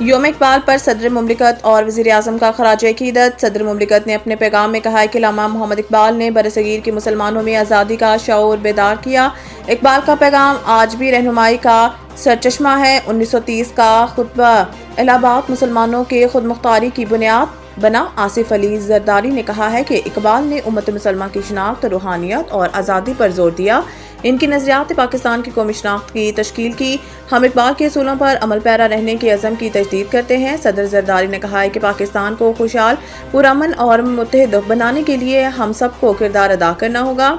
یوم اقبال پر صدر مملکت اور وزیر اعظم کا خراج عقیدت۔ صدر مملکت نے اپنے پیغام میں کہا ہے کہ علامہ محمد اقبال نے برصغیر کے مسلمانوں میں آزادی کا شعور بیدار کیا۔ اقبال کا پیغام آج بھی رہنمائی کا سرچشمہ ہے۔ 1930 کا خطبہ الہ آباد مسلمانوں کے خود مختاری کی بنیاد بنا۔ آصف علی زرداری نے کہا ہے کہ اقبال نے امت مسلمہ کی شناخت، روحانیت اور آزادی پر زور دیا۔ ان کی نظریات نے پاکستان کی قومی شناخت کی تشکیل کی۔ ہم اقبال کے اصولوں پر عمل پیرا رہنے کے عزم کی تجدید کرتے ہیں۔ صدر زرداری نے کہا ہے کہ پاکستان کو خوشحال، پرامن اور متحد بنانے کے لیے ہم سب کو کردار ادا کرنا ہوگا۔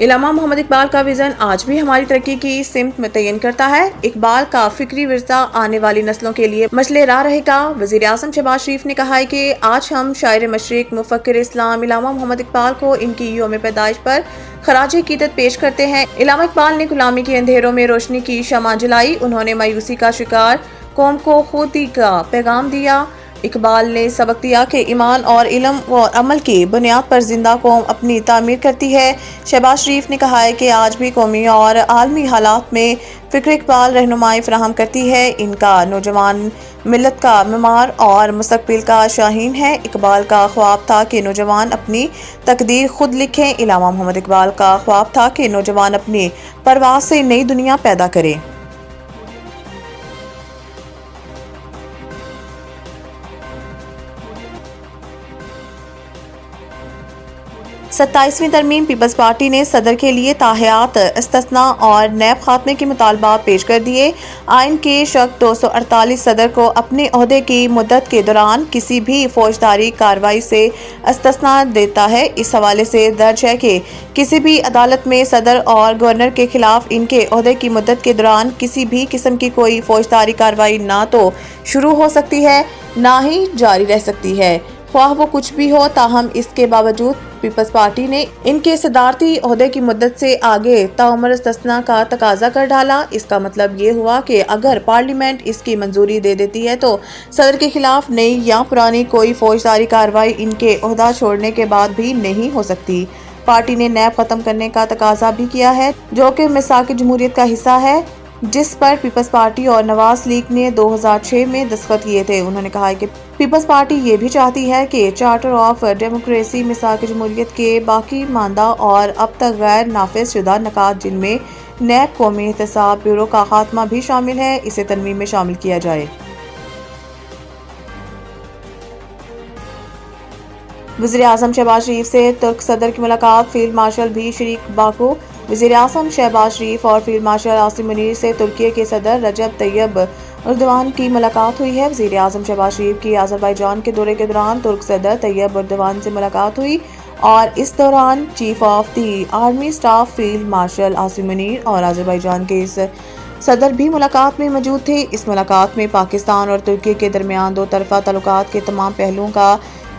علامہ محمد اقبال کا وژن آج بھی ہماری ترقی کی سمت متعین کرتا ہے۔ اقبال کا فکری ورثہ آنے والی نسلوں کے لیے مشعل راہ رہے گا۔ وزیر اعظم شہباز شریف نے کہا ہے کہ آج ہم شاعر مشرق، مفکر اسلام علامہ محمد اقبال کو ان کی یوم پیدائش پر خراج عقیدت پیش کرتے ہیں۔ علامہ اقبال نے غلامی کے اندھیروں میں روشنی کی شمع جلائی۔ انہوں نے مایوسی کا شکار قوم کو خودی کا پیغام دیا۔ اقبال نے سبق دیا کہ ایمان اور علم و عمل کی بنیاد پر زندہ قوم اپنی تعمیر کرتی ہے۔ شہباز شریف نے کہا ہے کہ آج بھی قومی اور عالمی حالات میں فکر اقبال رہنمائی فراہم کرتی ہے۔ ان کا نوجوان ملت کا معمار اور مستقبل کا شاہین ہے۔ اقبال کا خواب تھا کہ نوجوان اپنی تقدیر خود لکھیں۔ علامہ محمد اقبال کا خواب تھا کہ نوجوان اپنی پرواز سے نئی دنیا پیدا کرے۔ 27ویں ترمیم پیپلز پارٹی نے صدر کے لیے تاحیات استثناء اور نیب خاتمے کے مطالبات پیش کر دیے۔ آئین کے شق 248 صدر کو اپنے عہدے کی مدت کے دوران کسی بھی فوجداری کارروائی سے استثناء دیتا ہے۔ اس حوالے سے درج ہے کہ کسی بھی عدالت میں صدر اور گورنر کے خلاف ان کے عہدے کی مدت کے دوران کسی بھی قسم کی کوئی فوجداری کارروائی نہ تو شروع ہو سکتی ہے نہ ہی جاری رہ سکتی ہے، خواہ وہ کچھ بھی ہو۔ تاہم اس کے باوجود پیپلز پارٹی نے ان کے صدارتی عہدے کی مدت سے آگے تعمر استثناء کا تقاضا کر ڈالا۔ اس کا مطلب یہ ہوا کہ اگر پارلیمنٹ اس کی منظوری دے دیتی ہے تو صدر کے خلاف نئی یا پرانی کوئی فوجداری کارروائی ان کے عہدہ چھوڑنے کے بعد بھی نہیں ہو سکتی۔ پارٹی نے نیب ختم کرنے کا تقاضا بھی کیا ہے، جو کہ میثاق جمہوریت کا حصہ ہے، جس پر پیپلز پارٹی اور نواز لیگ نے 2006 میں دستخط کیے تھے۔ انہوں نے کہا کہ پیپلز پارٹی یہ بھی چاہتی ہے کہ چارٹر آف ڈیموکریسی میثاق جمہوریت کے باقی ماندہ اور اب تک غیر نافذ شدہ نکات، جن میں نیب، قومی احتساب بیورو کا خاتمہ بھی شامل ہے، اسے ترمیم میں شامل کیا جائے۔ وزیر اعظم شہباز شریف سے ترک صدر کی ملاقات، فیلڈ مارشل بھی شریک باکو۔ وزیر اعظم شہباز شریف اور فیلڈ مارشل عاصم منیر سے ترکی کے صدر رجب طیب اردوان کی ملاقات ہوئی ہے۔ وزیر اعظم شہباز شریف کی آذربائیجان کے دورے کے دوران ترک صدر طیب اردوان سے ملاقات ہوئی اور اس دوران chief of the army staff field marshal Asim Munir اور آذربائیجان کے صدر بھی ملاقات میں موجود تھے۔ اس ملاقات میں پاکستان اور ترکی کے درمیان دو طرفہ تعلقات کے تمام پہلوؤں کا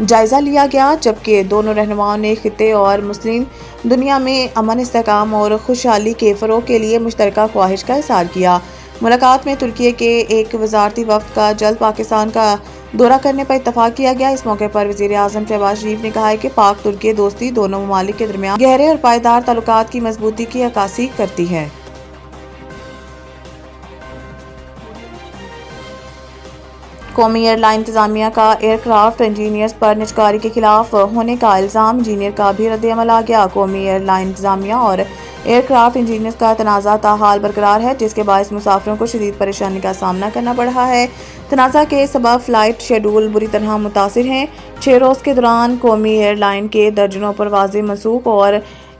جائزہ لیا گیا، جبکہ دونوں رہنماؤں نے خطے اور مسلم دنیا میں امن، استحکام اور خوشحالی کے فروغ کے لیے مشترکہ خواہش کا اظہار کیا۔ ملاقات میں ترکی کے ایک وزارتی وفد کا جلد پاکستان کا دورہ کرنے پر اتفاق کیا گیا۔ اس موقع پر وزیر اعظم شہباز شریف نے کہا کہ پاک ترکی دوستی دونوں ممالک کے درمیان گہرے اور پائیدار تعلقات کی مضبوطی کی عکاسی کرتی ہے۔ قومی ایئر لائن انتظامیہ کا ایئر کرافٹ انجینئرز پر نجکاری کے خلاف ہونے کا الزام، انجینئر کا بھی رد عمل آ گیا۔ قومی ایئر لائن انتظامیہ اور ایئر کرافٹ انجینئرز کا تنازع تاحال برقرار ہے، جس کے باعث مسافروں کو شدید پریشانی کا سامنا کرنا پڑ رہا ہے۔ تنازع کے سبب فلائٹ شیڈول بری طرح متاثر ہیں۔ 6 روز کے دوران قومی ایئر لائن کے درجنوں پروازیں منسوخ اور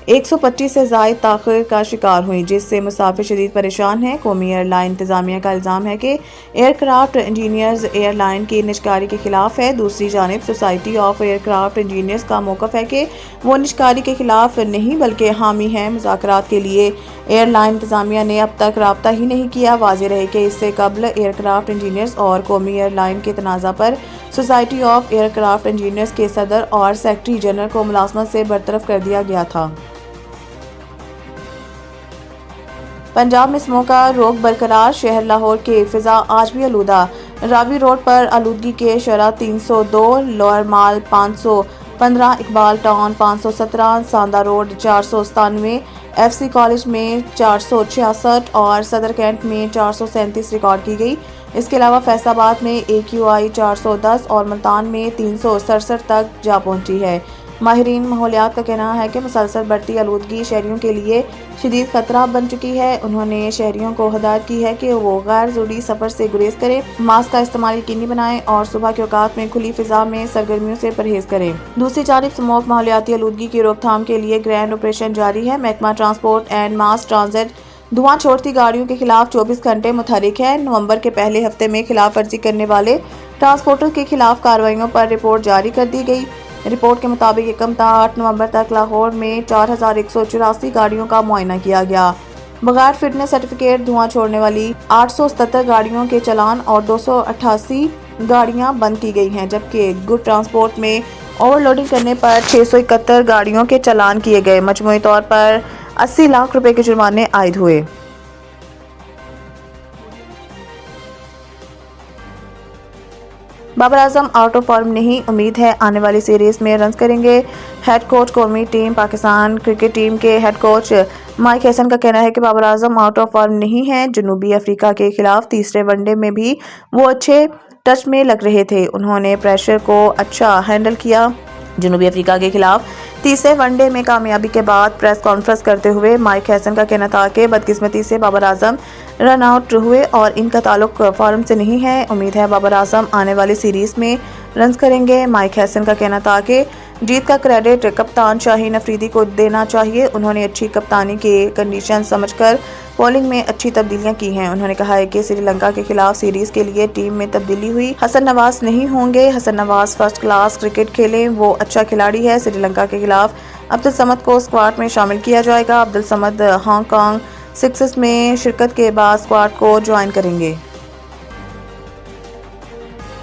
125 سے زائد تاخیر کا شکار ہوئیں، جس سے مسافر شدید پریشان ہیں۔ قومی ایئر لائن انتظامیہ کا الزام ہے کہ aircraft engineers airline کی نجکاری کے خلاف ہے۔ دوسری جانب society of aircraft engineers کا موقف ہے کہ وہ نجکاری کے خلاف نہیں بلکہ حامی ہیں۔ مذاکرات کے لیے ایئر لائن انتظامیہ نے اب تک رابطہ ہی نہیں کیا۔ واضح رہے کہ اس سے قبل ایئر کرافٹ انجینئرز اور قومی ایئر لائن کے تنازع پر society of aircraft engineers کے صدر اور سیکرٹری جنرل کو ملازمت سے برطرف کر دیا گیا تھا۔ پنجاب میں اسموگ کا رعب برقرار، شہر لاہور کی فضا آج بھی آلودہ۔ راوی روڈ پر آلودگی کے شرح 302، lower mall 515، Iqbal town 517، Sanda road 497، F C college میں 466 اور صدر کینٹ میں 437 ریکارڈ کی گئی۔ اس کے علاوہ فیصل آباد میں AQI 410 اور ملتان میں 367 تک جا پہنچی ہے۔ ماہرین ماحولیات کا کہنا ہے کہ مسلسل بڑھتی آلودگی شہریوں کے لیے شدید خطرہ بن چکی ہے۔ انہوں نے شہریوں کو ہدایت کی ہے کہ وہ غیر ضروری سفر سے گریز کریں، ماسک کا استعمال یقینی بنائیں اور صبح کے اوقات میں کھلی فضا میں سرگرمیوں سے پرہیز کریں۔ دوسری جانب سموگ ماحولیاتی آلودگی کی روک تھام کے لیے گرینڈ آپریشن جاری ہے۔ محکمہ ٹرانسپورٹ اینڈ ماس ٹرانزٹ دھواں چھوڑتی گاڑیوں کے خلاف 24 گھنٹے متحرک ہے۔ نومبر کے پہلے ہفتے میں خلاف ورزی کرنے والے ٹرانسپورٹر کے خلاف کارروائیوں پر رپورٹ جاری کر دی گئی۔ رپورٹ کے مطابق 1 تا 8 نومبر تک لاہور میں 4184 گاڑیوں کا معائنہ کیا گیا۔ بغیر فٹنس سرٹیفکیٹ دھواں چھوڑنے والی 877 گاڑیوں کے چلان اور 288 گاڑیاں بند کی گئی ہیں، جبکہ گڈ ٹرانسپورٹ میں اوور لوڈنگ کرنے پر 671 گاڑیوں کے چلان کیے گئے۔ مجموعی طور پر 80 لاکھ روپے کے جرمانے عائد ہوئے۔ Babar Azam out of form نہیں، امید ہے آنے والی سیریز میں رنز کریں گے۔ ہیڈ کوچ قومی ٹیم پاکستان کرکٹ ٹیم کے ہیڈ کوچ مائک ہیسن کا کہنا ہے کہ Babar Azam out of form نہیں ہیں۔ جنوبی افریقہ کے خلاف تیسرے ون ڈے میں بھی وہ اچھے ٹچ میں لگ رہے تھے، انہوں نے پریشر کو اچھا ہینڈل کیا۔ جنوبی افریقہ کے خلاف تیسرے ون ڈے میں کامیابی کے بعد پریس کانفرنس کرتے ہوئے مائک ہیسن کا کہنا تھا کہ بدقسمتی سے بابر اعظم رن آؤٹ ہوئے اور ان کا تعلق فارم سے نہیں ہے۔ امید ہے بابر اعظم آنے والی سیریز میں رنز کریں گے۔ مائک ہیسن کا کہنا تھا کہ جیت کا کریڈٹ کپتان شاہین افریدی کو دینا چاہیے، انہوں نے اچھی کپتانی کے کنڈیشن سمجھ کر بولنگ میں اچھی تبدیلیاں کی ہیں۔ انہوں نے کہا ہے کہ سری لنکا کے خلاف سیریز کے لیے ٹیم میں تبدیلی ہوئی، حسن نواز نہیں ہوں گے۔ Hasan Nawaz first class cricket کھیلیں، وہ اچھا کھلاڑی ہے۔ سری لنکا کے خلاف عبدالصمد کو اسکواڈ میں شامل کیا جائے گا۔ عبدالصمد ہانگ کانگ سکسز میں شرکت کے بعد اسکواڈ کو جوائن کریں گے۔